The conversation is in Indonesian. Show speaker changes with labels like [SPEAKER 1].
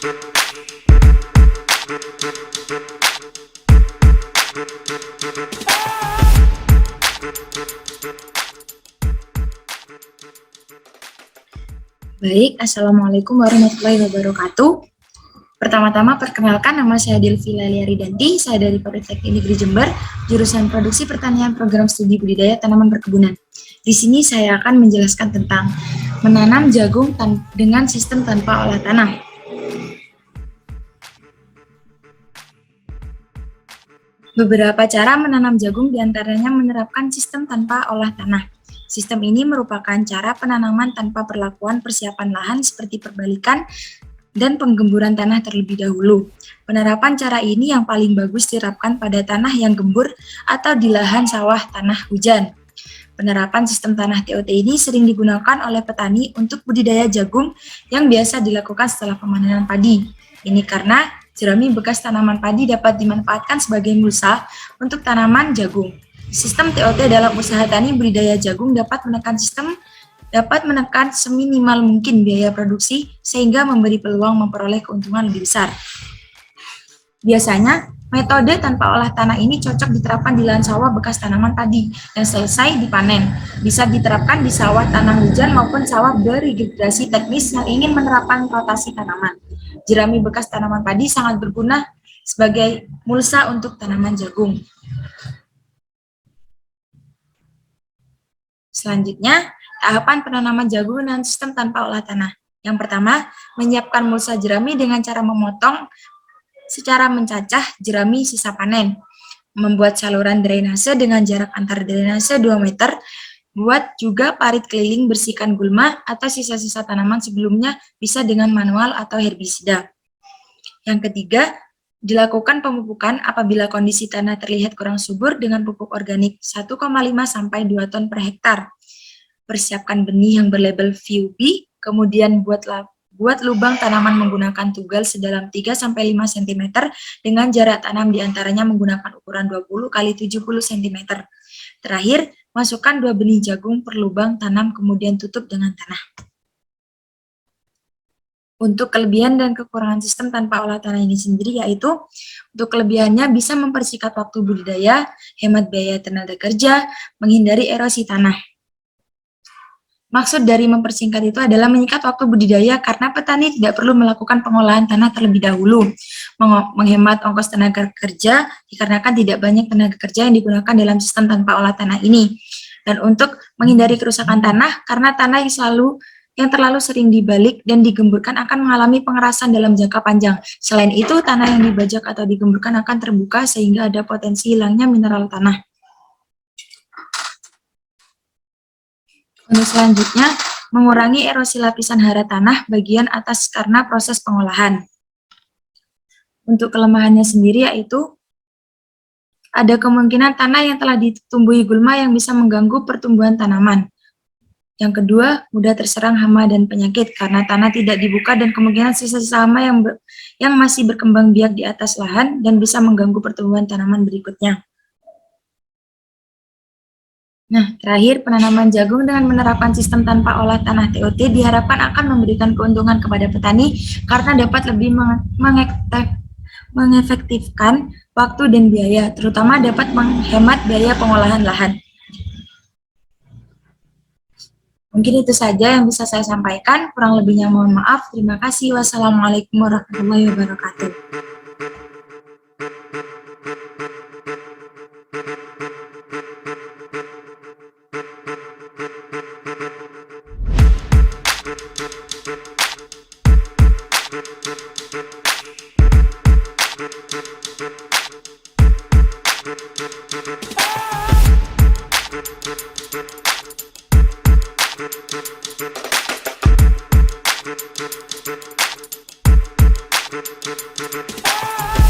[SPEAKER 1] Baik, Assalamualaikum warahmatullahi wabarakatuh. Pertama-tama perkenalkan, nama saya Delvi Laliaridanti, saya dari Politeknik Negeri Jember, jurusan Produksi Pertanian Program Studi Budidaya Tanaman Perkebunan. Di sini saya akan menjelaskan tentang menanam jagung dengan sistem tanpa olah tanah. Beberapa cara menanam jagung diantaranya menerapkan sistem tanpa olah tanah. Sistem ini merupakan cara penanaman tanpa perlakuan persiapan lahan seperti perbalikan dan penggemburan tanah terlebih dahulu. Penerapan cara ini yang paling bagus diterapkan pada tanah yang gembur atau di lahan sawah tanah hujan. Penerapan sistem tanah TOT ini sering digunakan oleh petani untuk budidaya jagung yang biasa dilakukan setelah pemanenan padi. Ini karena jerami bekas tanaman padi dapat dimanfaatkan sebagai mulsa untuk tanaman jagung. Sistem TOT dalam usaha tani budidaya jagung dapat menekan seminimal mungkin biaya produksi sehingga memberi peluang memperoleh keuntungan lebih besar. Biasanya, metode tanpa olah tanah ini cocok diterapkan di lahan sawah bekas tanaman padi yang selesai dipanen. Bisa diterapkan di sawah tanah hujan maupun sawah beririgasi teknis yang ingin menerapkan rotasi tanaman. Jerami bekas tanaman padi sangat berguna sebagai mulsa untuk tanaman jagung. Selanjutnya, tahapan penanaman jagung dengan sistem tanpa olah tanah. Yang pertama, menyiapkan mulsa jerami dengan cara memotong secara mencacah jerami sisa panen. Membuat saluran drainase dengan jarak antar drainase 2 meter. Buat juga parit keliling, bersihkan gulma atau sisa-sisa tanaman sebelumnya, bisa dengan manual atau herbisida. Yang ketiga, dilakukan pemupukan apabila kondisi tanah terlihat kurang subur dengan pupuk organik 1,5 sampai 2 ton per hektar. Persiapkan benih yang berlabel VUP, kemudian buat lubang tanaman menggunakan tugal sedalam 3 sampai 5 cm dengan jarak tanam diantaranya menggunakan ukuran 20 x 70 cm. Terakhir, masukkan 2 benih jagung per lubang tanam kemudian tutup dengan tanah. Untuk kelebihan dan kekurangan sistem tanpa olah tanah ini sendiri yaitu, untuk kelebihannya bisa mempersingkat waktu budidaya, hemat biaya tenaga kerja, menghindari erosi tanah. Maksud dari mempersingkat itu adalah menyikat waktu budidaya karena petani tidak perlu melakukan pengolahan tanah terlebih dahulu, menghemat ongkos tenaga kerja dikarenakan tidak banyak tenaga kerja yang digunakan dalam sistem tanpa olah tanah ini. Dan untuk menghindari kerusakan tanah karena tanah yang terlalu sering dibalik dan digemburkan akan mengalami pengerasan dalam jangka panjang. Selain itu, tanah yang dibajak atau digemburkan akan terbuka sehingga ada potensi hilangnya mineral tanah. Untuk selanjutnya, mengurangi erosi lapisan hara tanah bagian atas karena proses pengolahan. Untuk kelemahannya sendiri yaitu, ada kemungkinan tanah yang telah ditumbuhi gulma yang bisa mengganggu pertumbuhan tanaman. Yang kedua, mudah terserang hama dan penyakit karena tanah tidak dibuka dan kemungkinan sisa-sisa hama yang masih berkembang biak di atas lahan dan bisa mengganggu pertumbuhan tanaman berikutnya. Nah, terakhir, penanaman jagung dengan menerapkan sistem tanpa olah tanah TOT diharapkan akan memberikan keuntungan kepada petani karena dapat lebih mengefektifkan waktu dan biaya, terutama dapat menghemat biaya pengolahan lahan. Mungkin itu saja yang bisa saya sampaikan, kurang lebihnya mohon maaf. Terima kasih. Wassalamualaikum warahmatullahi wabarakatuh.
[SPEAKER 2] Thank you.